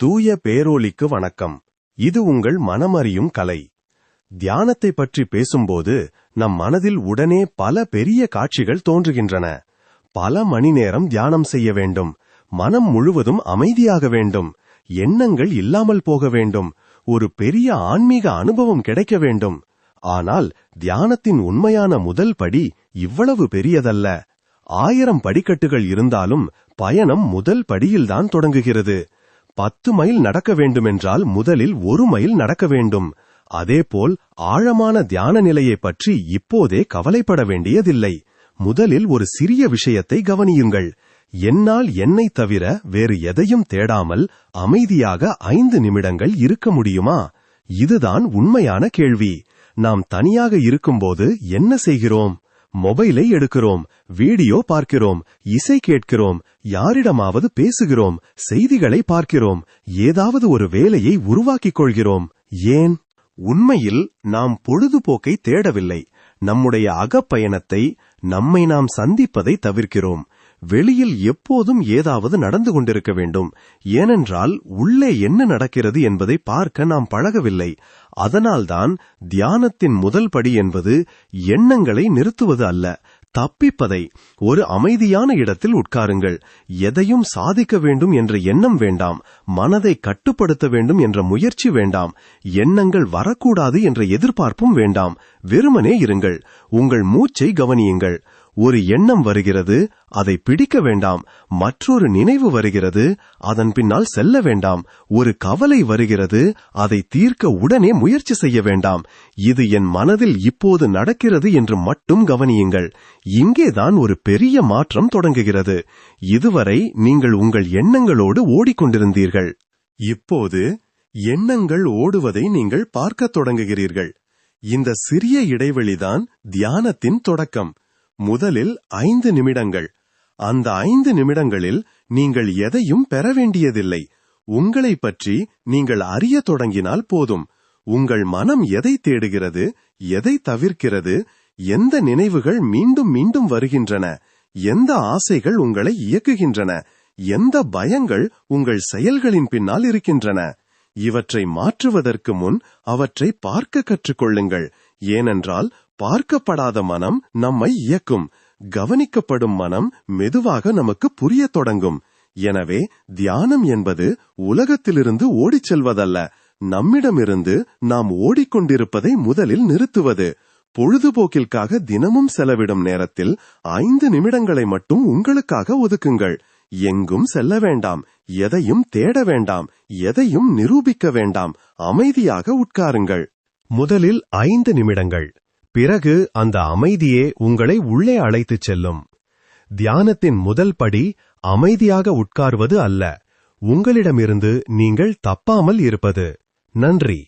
தூய பேரோலிக்கு வணக்கம். இது உங்கள் மனமறியும் கலை. தியானத்தை பற்றி பேசும்போது நம் மனதில் உடனே பல பெரிய காட்சிகள் தோன்றுகின்றன. பல மணி நேரம் தியானம் செய்ய வேண்டும், மனம் முழுவதும் அமைதியாக வேண்டும், எண்ணங்கள் இல்லாமல் போக வேண்டும், ஒரு பெரிய ஆன்மீக அனுபவம் கிடைக்க வேண்டும். ஆனால் தியானத்தின் உண்மையான முதல் படி இவ்வளவு பெரியதல்ல. 1000 படிக்கட்டுகள் இருந்தாலும் பயணம் முதல் படியில்தான் தொடங்குகிறது. 10 மைல் நடக்க வேண்டுமென்றால் முதலில் 1 மைல் நடக்க வேண்டும். அதேபோல் ஆழமான தியான நிலையை பற்றி இப்போதே கவலைப்பட வேண்டியதில்லை. முதலில் ஒரு சிறிய விஷயத்தை கவனியுங்கள். என்னால் என்னை தவிர வேறு எதையும் தேடாமல் அமைதியாக 5 நிமிடங்கள் இருக்க முடியுமா? இதுதான் உண்மையான கேள்வி. நாம் தனியாக இருக்கும்போது என்ன செய்கிறோம்? மொபைலை எடுக்கிறோம், வீடியோ பார்க்கிறோம், இசை கேட்கிறோம், யாரிடமாவது பேசுகிறோம், செய்திகளை பார்க்கிறோம், ஏதாவது ஒரு வேலையை உருவாக்கிக் கொள்கிறோம். ஏன்? உண்மையில் நாம் பொழுதுபோக்கை தேடவில்லை. நம்முடைய அகப்பயணத்தை, நம்மை நாம் சந்திப்பதை தவிர்க்கிறோம். வெளியில் எப்போதும் ஏதாவது நடந்து கொண்டிருக்க வேண்டும். ஏனென்றால் உள்ளே என்ன நடக்கிறது என்பதை பார்க்க நாம் பழகவில்லை. அதனால்தான் தியானத்தின் முதல் படி என்பது எண்ணங்களை நிறுத்துவது அல்ல, தப்பிப்பதை. ஒரு அமைதியான இடத்தில் உட்காருங்கள். எதையும் சாதிக்க வேண்டும் என்ற எண்ணம் வேண்டாம். மனதை கட்டுப்படுத்த வேண்டும் என்ற முயற்சி வேண்டாம். எண்ணங்கள் வரக்கூடாது என்ற எதிர்பார்ப்பும் வேண்டாம். வெறுமனே இருங்கள். உங்கள் மூச்சை கவனியுங்கள். ஒரு எண்ணம் வருகிறது, அதை பிடிக்க வேண்டாம். மற்றொரு நினைவு வருகிறது, அதன் பின்னால் செல்ல வேண்டாம். ஒரு கவலை வருகிறது, அதை தீர்க்க உடனே முயற்சி செய்ய வேண்டாம். இது என் மனதில் இப்போது நடக்கிறது என்று மட்டும் கவனியுங்கள். இங்கேதான் ஒரு பெரிய மாற்றம் தொடங்குகிறது. இதுவரை நீங்கள் உங்கள் எண்ணங்களோடு ஓடிக்கொண்டிருந்தீர்கள். இப்போது எண்ணங்கள் ஓடுவதை நீங்கள் பார்க்க தொடங்குகிறீர்கள். இந்த சிறிய இடைவெளிதான் தியானத்தின் தொடக்கம். முதலில் 5 நிமிடங்கள். அந்த 5 நிமிடங்களில் நீங்கள் எதையும் பெற வேண்டியதில்லை. உங்களை பற்றி நீங்கள் அறிய தொடங்கினால் போதும். உங்கள் மனம் எதை தேடுகிறது, எதை தவிர்க்கிறது, எந்த நினைவுகள் மீண்டும் மீண்டும் வருகின்றன, எந்த ஆசைகள் உங்களை இயக்குகின்றன, எந்த பயங்கள் உங்கள் செயல்களின் பின்னால் இருக்கின்றன. இவற்றை மாற்றுவதற்கு முன் அவற்றை பார்க்க கற்றுக்கொள்ளுங்கள். ஏனென்றால் பார்க்கப்படாத மனம் நம்மை இயக்கும். கவனிக்கப்படும் மனம் மெதுவாக நமக்கு புரிய தொடங்கும். எனவே தியானம் என்பது உலகத்திலிருந்து ஓடிச் செல்வதல்ல, நம்மிடமிருந்து நாம் ஓடிக்கொண்டிருப்பதை முதலில் நிறுத்துவது. பொழுதுபோக்கிற்காக தினமும் செலவிடும் நேரத்தில் 5 நிமிடங்களை மட்டும் உங்களுக்காக ஒதுக்குங்கள். எங்கும் செல்ல வேண்டாம், எதையும் தேட வேண்டாம், எதையும் நிரூபிக்க வேண்டாம். அமைதியாக உட்காருங்கள். முதலில் 5 நிமிடங்கள். பிறகு அந்த அமைதியே உங்களை உள்ளே அழைத்துச் செல்லும். தியானத்தின் முதல் படி அமைதியாக உட்கார்வது அல்ல, உங்களிடமிருந்து நீங்கள் தப்பாமல் இருப்பது. நன்றி.